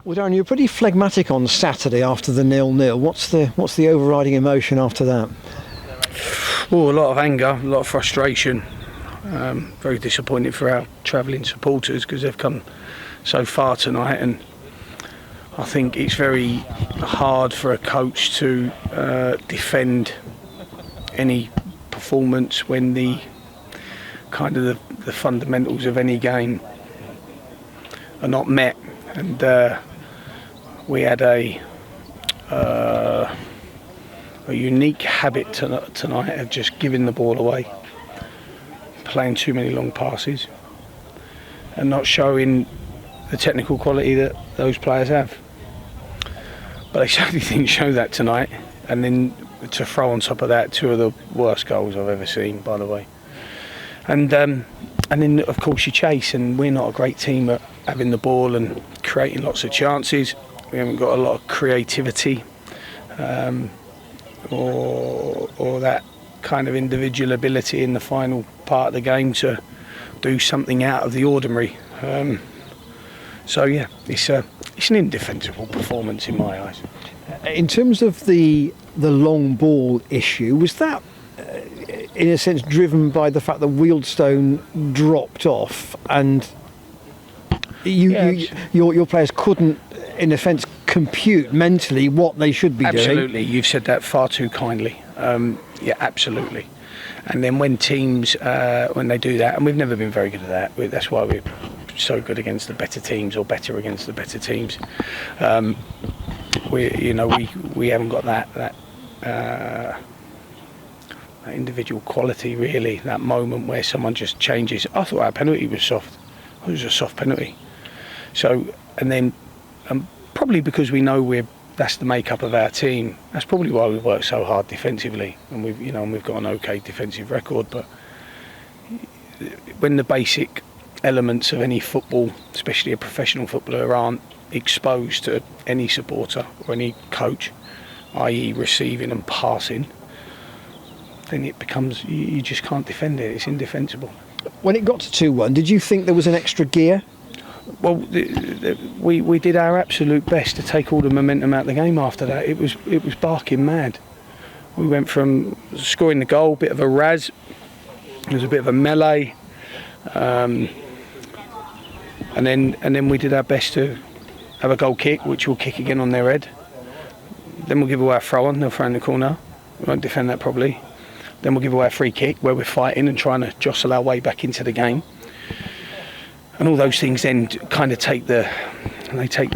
Well, Darren, you were pretty phlegmatic on Saturday after the 0-0. What's the overriding emotion after that? Oh, a lot of anger, a lot of frustration. Very disappointed for our travelling supporters because they've come so far tonight, and I think it's very hard for a coach to defend any performance when the fundamentals of any game are not met. And we had a unique habit tonight of just giving the ball away, playing too many long passes, and not showing the technical quality that those players have. But they certainly didn't show that tonight. And then to throw on top of that 2 of the worst goals I've ever seen, by the way. And then of course you chase, and we're not a great team at having the ball and creating lots of chances. We haven't got a lot of creativity or that kind of individual ability in the final part of the game to do something out of the ordinary. So yeah, it's an indefensible performance in my eyes. In terms of the long ball issue, was that in a sense driven by the fact that Wealdstone dropped off and your players couldn't, in a sense, compute mentally what they should be doing? Absolutely, you've said that far too kindly. Yeah, absolutely. And then when teams, when they do that, and we've never been very good at that, that's why we're so good against the better teams, or better against the better teams. We haven't got that individual quality, really. That moment where someone just changes. I thought our penalty was soft. It was a soft penalty. So, and then probably because we know that's the makeup of our team. That's probably why we work so hard defensively, and we've got an okay defensive record. But when the basic elements of any football, especially a professional footballer, aren't exposed to any supporter or any coach, i.e. receiving and passing, then it becomes, you just can't defend it. It's indefensible. When it got to 2-1, did you think there was an extra gear? Well, we did our absolute best to take all the momentum out of the game after that. It was barking mad. We went from scoring the goal, bit of a razz, there was a bit of a melee, and then we did our best to have a goal kick, which we'll kick again on their head. Then we'll give away a throw-on, they'll throw in the corner. We won't defend that properly. Then we'll give away a free kick where we're fighting and trying to jostle our way back into the game. And all those things then kind of take the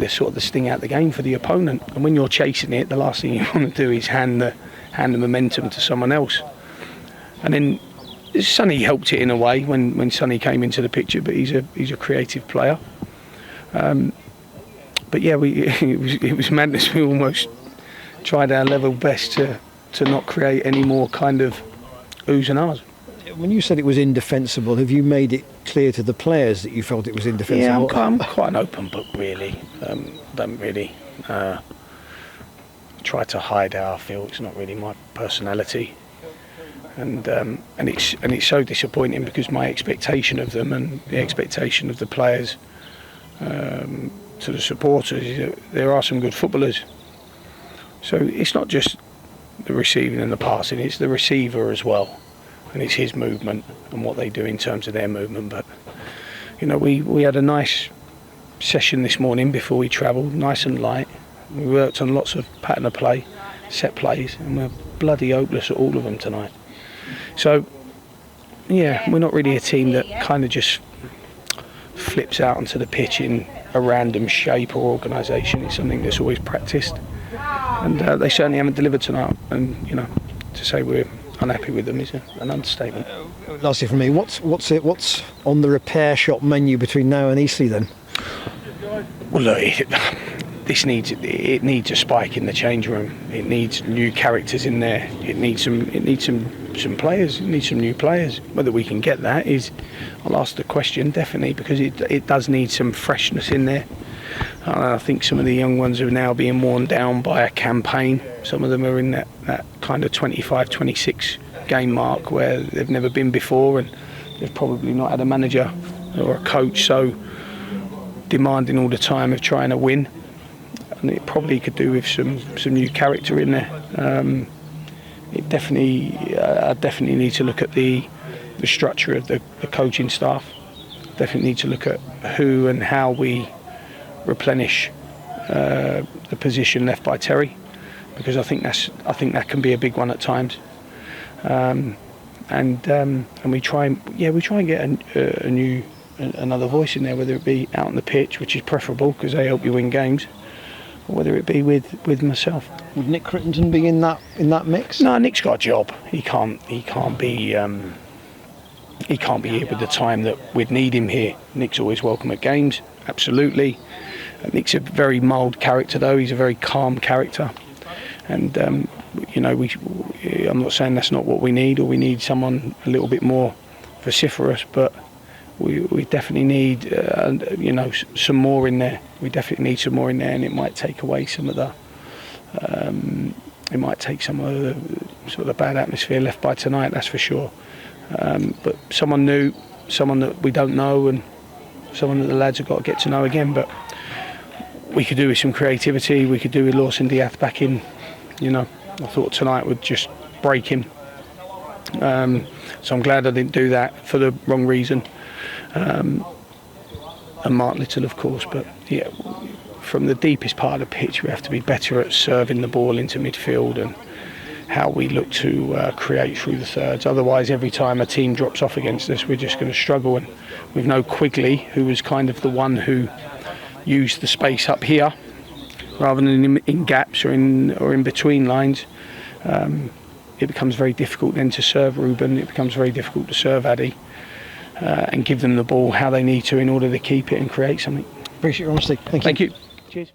sort of the sting out of the game for the opponent. And when you're chasing it, the last thing you want to do is hand the momentum to someone else. And then Sonny helped it in a way when Sonny came into the picture, but he's a creative player. But yeah, it was madness. We almost tried our level best to not create any more kind of oohs and ahs. When you said it was indefensible, have you made it clear to the players that you felt it was indefensible? Yeah, I'm quite an open book, really. Don't really try to hide how I feel. It's not really my personality, and it's so disappointing because my expectation of them and the expectation of the players to the supporters is that there are some good footballers. So it's not just the receiving and the passing; it's the receiver as well. And it's his movement and what they do in terms of their movement. But we had a nice session this morning before we travelled, nice and light. We worked on lots of pattern of play, set plays, and we're bloody hopeless at all of them tonight. So yeah, we're not really a team that kind of just flips out onto the pitch in a random shape or organisation. It's something that's always practised, and they certainly haven't delivered tonight. And to say we're unhappy with them is an understatement. Lastly from me, what's on the repair shop menu between now and Eastleigh then? Well, look, it needs a spike in the change room. It needs new characters in there. It needs some players. It needs some new players. Whether we can get that I'll ask the question definitely, because it does need some freshness in there. I think some of the young ones are now being worn down by a campaign. Some of them are in that kind of 25, 26 game mark where they've never been before, and they've probably not had a manager or a coach so demanding all the time of trying to win. and it probably could do with some new character in there. It definitely, I definitely need to look at the structure of the coaching staff. Definitely need to look at who and how we replenish the position left by Terry, because I think that can be a big one at times. And we try and get another voice in there, whether it be out on the pitch, which is preferable because they help you win games, or whether it be with myself. Would Nick Crittenden be in that mix? No, Nick's got a job. He can't be here with the time that we'd need him here. Nick's always welcome at games, absolutely. Nick's a very mild character, though. He's a very calm character, and I'm not saying that's not what we need, or we need someone a little bit more vociferous, but we definitely need some more in there. We definitely need some more in there, and it might take away some of the sort of bad atmosphere left by tonight, that's for sure. But someone new, someone that we don't know, and someone that the lads have got to get to know again. But we could do with some creativity. We could do with Lawson Diath back in. I thought tonight would just break him. So I'm glad I didn't do that for the wrong reason. And Mark Little, of course. But yeah, from the deepest part of the pitch, we have to be better at serving the ball into midfield and how we look to create through the thirds. Otherwise, every time a team drops off against us, we're just going to struggle. And with no Quigley, who was kind of the one who used the space up here rather than in gaps or in between lines, it becomes very difficult then to serve Ruben. It becomes very difficult to serve Addy and give them the ball how they need to in order to keep it and create something. Appreciate your honesty. Thank you. Thank you. Cheers.